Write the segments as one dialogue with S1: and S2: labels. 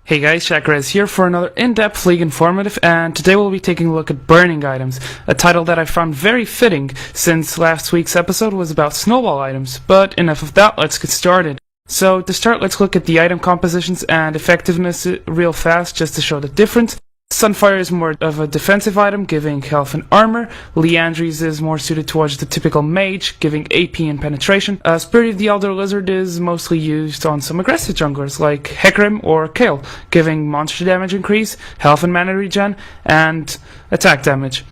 S1: Hey guys, Shakrez here for another in-depth League Informative, and today we'll be taking a look at burning items, a title that I found very fitting since last week's episode was about snowball items. But enough of that, let's get started. So to start, let's look at the item compositions and effectiveness real fast just to show the difference. Sunfire is more of a defensive item, giving health and armor. Liandry's is more suited towards the typical mage, giving AP and penetration. Spirit of the Elder Lizard is mostly used on some aggressive junglers like Hecarim or Kale, giving monster damage increase, health and mana regen, and attack damage.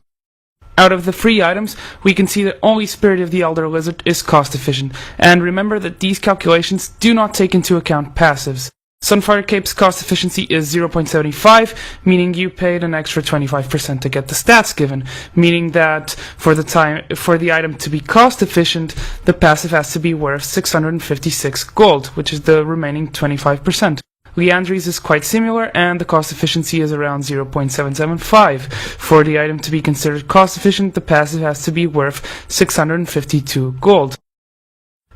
S1: Out of the free items, we can see that only Spirit of the Elder Lizard is cost efficient, and remember that these calculations do not take into account passives. Sunfire Cape's cost efficiency is 0.75, meaning you paid an extra 25% to get the stats given, meaning that for the item to be cost efficient, the passive has to be worth 656 gold, which is the remaining 25%. Liandry's is quite similar, and the cost efficiency is around 0.775. For the item to be considered cost efficient, the passive has to be worth 652 gold.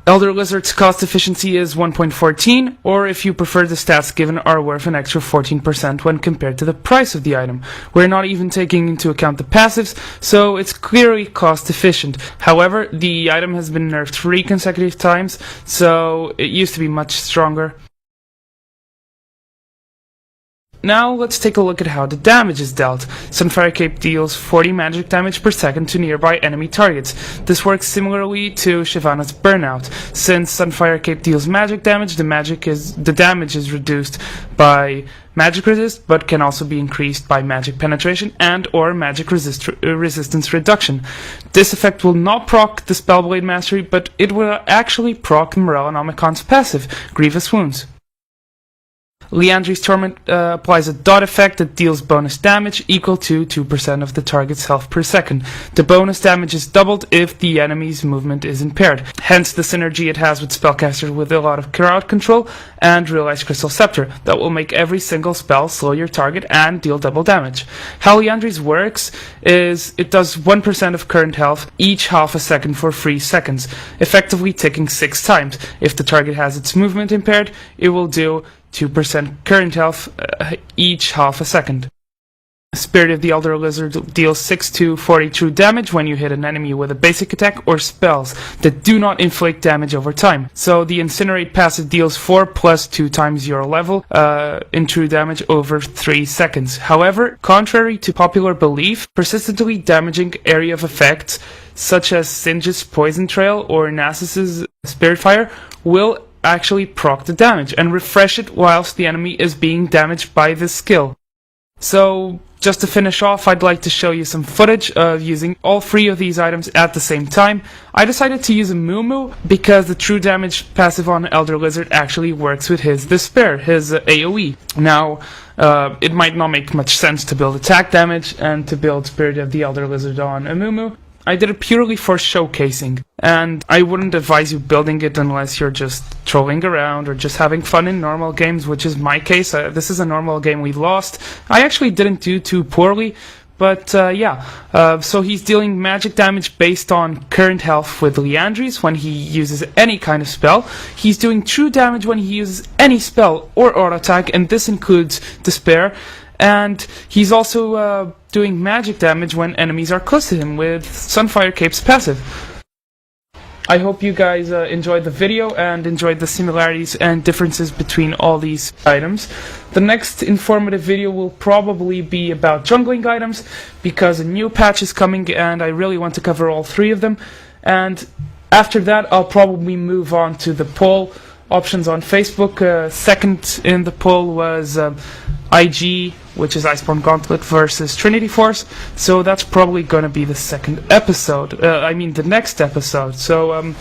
S1: Elder Lizard's cost efficiency is 1.14, or if you prefer, the stats given are worth an extra 14% when compared to the price of the item. We're not even taking into account the passives, so it's clearly cost efficient. However, the item has been nerfed 3 consecutive times, so it used to be much stronger. Now let's take a look at how the damage is dealt. Sunfire Cape deals 40 magic damage per second to nearby enemy targets. This works similarly to Shyvana's Burnout. Since Sunfire Cape deals magic damage, the damage is reduced by magic resist, but can also be increased by magic penetration and or magic resistance reduction. This effect will not proc the Spellblade Mastery, but it will actually proc Morellonomicon's passive, Grievous Wounds. Liandry's Torment applies a dot effect that deals bonus damage equal to 2% of the target's health per second. The bonus damage is doubled if the enemy's movement is impaired, hence the synergy it has with spellcasters with a lot of crowd control and Realized Crystal Scepter that will make every single spell slow your target and deal double damage. How Liandry's works is it does 1% of current health each half a second for 3 seconds, effectively ticking 6 times. If the target has its movement impaired, it will do 2% current health each half a second. Spirit of the Elder Lizard deals 6 to 40 true damage when you hit an enemy with a basic attack or spells that do not inflict damage over time. So the Incinerate passive deals 4 plus 2 times your level in true damage over 3 seconds. However, contrary to popular belief, persistently damaging area of effects such as Singe's Poison Trail or Nasus's Spirit Fire will actually proc the damage and refresh it whilst the enemy is being damaged by this skill. So just to finish off, I'd like to show you some footage of using all 3 of these items at the same time. I decided to use a Moo because the true damage passive on Elder Lizard actually works with his Despair, his AoE. Now, it might not make much sense to build attack damage and to build Spirit of the Elder Lizard on a Moo. I did it purely for showcasing, and I wouldn't advise you building it unless you're just trolling around or just having fun in normal games, which is my case. This is a normal game we lost. I actually didn't do too poorly, but so he's dealing magic damage based on current health with Liandry's when he uses any kind of spell. He's doing true damage when he uses any spell or auto attack, and this includes Despair. And he's also doing magic damage when enemies are close to him with Sunfire Cape's passive. I hope you guys enjoyed the video and enjoyed the similarities and differences between all these items. The next informative video will probably be about jungling items because a new patch is coming and I really want to cover all 3 of them. And after that, I'll probably move on to the poll options on Facebook. Second in the poll was IG, which is Iceborne Gauntlet versus Trinity Force, so that's probably going to be the the next episode. So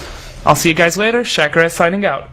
S1: I'll see you guys later. Shakrez signing out.